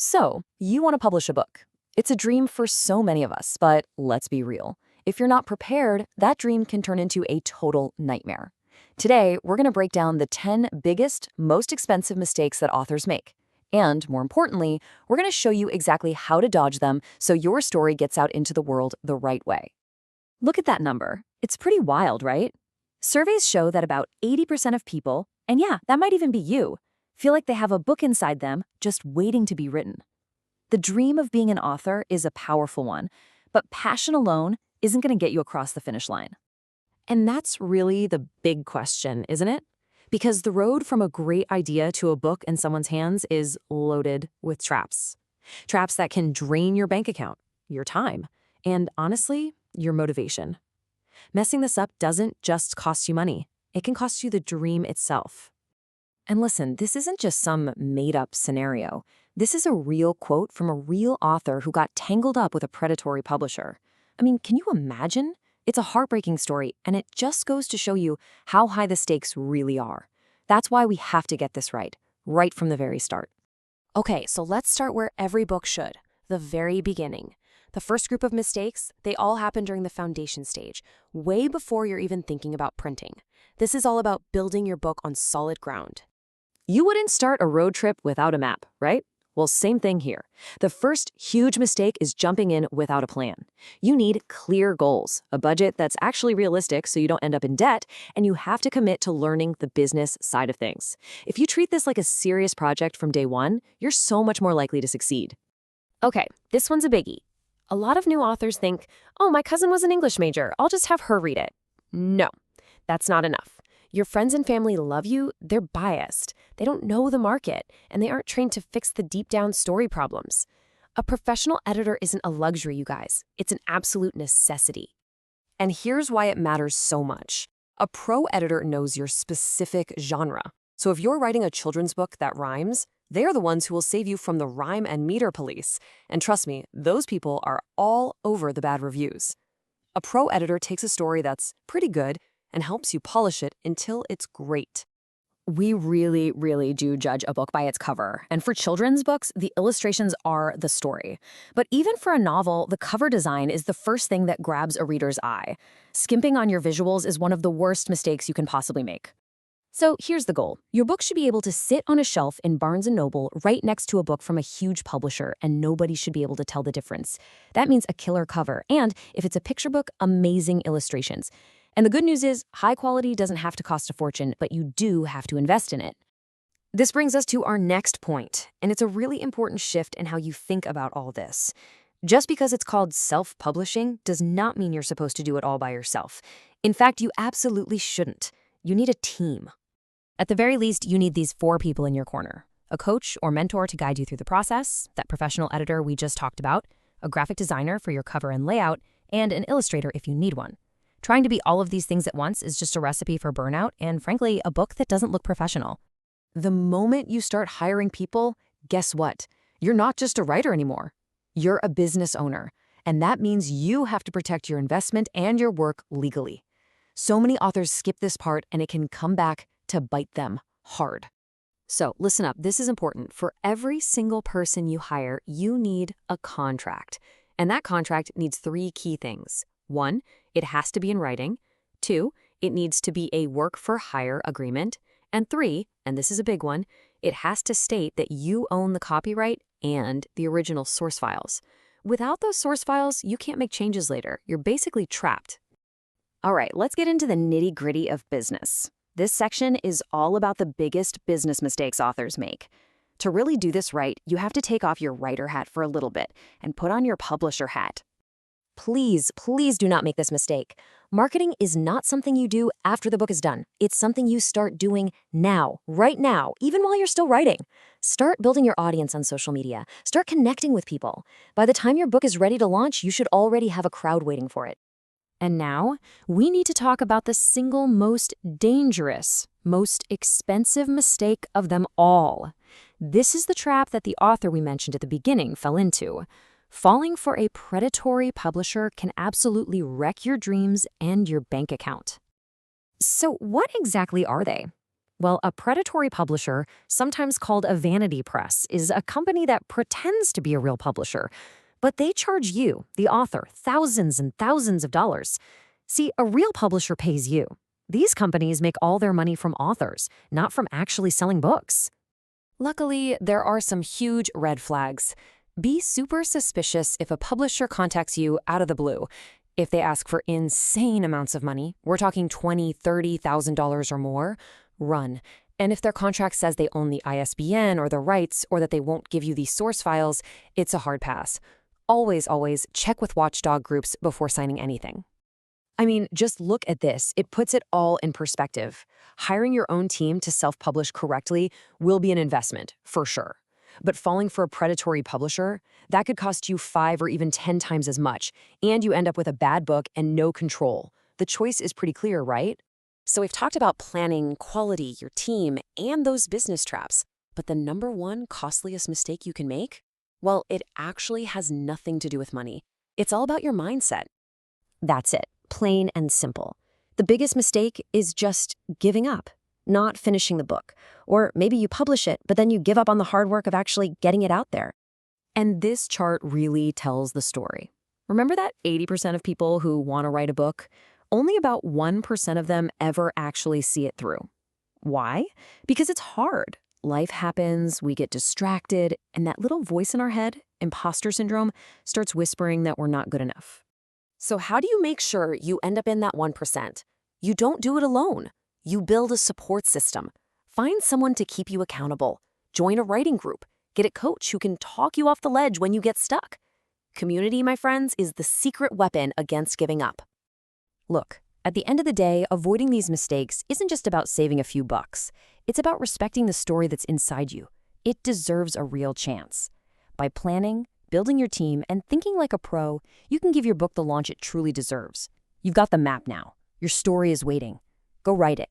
So, you want to publish a book. It's a dream for so many of us, but let's be real. If you're not prepared, that dream can turn into a total nightmare. Today, we're going to break down the 10 biggest, most expensive mistakes that authors make. And more importantly, we're going to show you exactly how to dodge them so your story gets out into the world the right way. Look at that number. It's pretty wild, right? Surveys show that about 80% of people, and yeah, that might even be you, feel like they have a book inside them just waiting to be written. The dream of being an author is a powerful one, but passion alone isn't going to get you across the finish line. And that's really the big question, isn't it? Because the road from a great idea to a book in someone's hands is loaded with traps. Traps that can drain your bank account, your time, and honestly, your motivation. Messing this up doesn't just cost you money. It can cost you the dream itself. And listen, this isn't just some made-up scenario. This is a real quote from a real author who got tangled up with a predatory publisher. I mean, can you imagine? It's a heartbreaking story, and it just goes to show you how high the stakes really are. That's why we have to get this right from the very start. Okay, so let's start where every book should, the very beginning. The first group of mistakes, they all happen during the foundation stage, way before you're even thinking about printing. This is all about building your book on solid ground. You wouldn't start a road trip without a map, right? Well, same thing here. The first huge mistake is jumping in without a plan. You need clear goals, a budget that's actually realistic so you don't end up in debt, and you have to commit to learning the business side of things. If you treat this like a serious project from day one, you're so much more likely to succeed. Okay, this one's a biggie. A lot of new authors think, oh, my cousin was an English major, I'll just have her read it. No, that's not enough. Your friends and family love you, they're biased. They don't know the market, and they aren't trained to fix the deep-down story problems. A professional editor isn't a luxury, you guys. It's an absolute necessity. And here's why it matters so much. A pro editor knows your specific genre. So if you're writing a children's book that rhymes, they're the ones who will save you from the rhyme and meter police. And trust me, those people are all over the bad reviews. A pro editor takes a story that's pretty good and helps you polish it until it's great. We really do judge a book by its cover. And for children's books, the illustrations are the story. But even for a novel, the cover design is the first thing that grabs a reader's eye. Skimping on your visuals is one of the worst mistakes you can possibly make. So here's the goal. Your book should be able to sit on a shelf in Barnes & Noble right next to a book from a huge publisher, and nobody should be able to tell the difference. That means a killer cover, and if it's a picture book, amazing illustrations. And the good news is, high quality doesn't have to cost a fortune, but you do have to invest in it. This brings us to our next point, and it's a really important shift in how you think about all this. Just because it's called self-publishing does not mean you're supposed to do it all by yourself. In fact, you absolutely shouldn't. You need a team. At the very least, you need these 4 people in your corner. A coach or mentor to guide you through the process, that professional editor we just talked about, a graphic designer for your cover and layout, and an illustrator if you need one. Trying to be all of these things at once is just a recipe for burnout and, frankly, a book that doesn't look professional. The moment you start hiring people, guess what? You're not just a writer anymore. You're a business owner, and that means you have to protect your investment and your work legally. So many authors skip this part, and it can come back to bite them hard. So listen up, this is important. For every single person you hire, you need a contract. And that contract needs 3 key things. 1, it has to be in writing. 2, it needs to be a work-for-hire agreement. And 3, and this is a big one, it has to state that you own the copyright and the original source files. Without those source files, you can't make changes later. You're basically trapped. All right, let's get into the nitty-gritty of business. This section is all about the biggest business mistakes authors make. To really do this right, you have to take off your writer hat for a little bit and put on your publisher hat. Please do not make this mistake. Marketing is not something you do after the book is done. It's something you start doing now, right now, even while you're still writing. Start building your audience on social media. Start connecting with people. By the time your book is ready to launch, you should already have a crowd waiting for it. And now, we need to talk about the single most dangerous, most expensive mistake of them all. This is the trap that the author we mentioned at the beginning fell into. Falling for a predatory publisher can absolutely wreck your dreams and your bank account. So what exactly are they? Well, a predatory publisher, sometimes called a vanity press, is a company that pretends to be a real publisher, but they charge you, the author, thousands and thousands of dollars. See, a real publisher pays you. These companies make all their money from authors, not from actually selling books. Luckily, there are some huge red flags. Be super suspicious if a publisher contacts you out of the blue. If they ask for insane amounts of money, we're talking $20,000, $30,000 or more, run. And if their contract says they own the ISBN or the rights or that they won't give you the source files, it's a hard pass. Always, always check with watchdog groups before signing anything. I mean, just look at this. It puts it all in perspective. Hiring your own team to self-publish correctly will be an investment, for sure. But falling for a predatory publisher, that could cost you 5 or even 10 times as much, and you end up with a bad book and no control. The choice is pretty clear, right? So we've talked about planning, quality, your team, and those business traps. But the number one costliest mistake you can make? Well, it actually has nothing to do with money. It's all about your mindset. That's it, plain and simple. The biggest mistake is just giving up, not finishing the book. Or maybe you publish it, but then you give up on the hard work of actually getting it out there. And this chart really tells the story. Remember that 80% of people who want to write a book? Only about 1% of them ever actually see it through. Why? Because it's hard. Life happens, we get distracted, and that little voice in our head, imposter syndrome, starts whispering that we're not good enough. So how do you make sure you end up in that 1%? You don't do it alone. You build a support system. Find someone to keep you accountable. Join a writing group. Get a coach who can talk you off the ledge when you get stuck. Community, my friends, is the secret weapon against giving up. Look, at the end of the day, avoiding these mistakes isn't just about saving a few bucks. It's about respecting the story that's inside you. It deserves a real chance. By planning, building your team, and thinking like a pro, you can give your book the launch it truly deserves. You've got the map now. Your story is waiting. Go write it.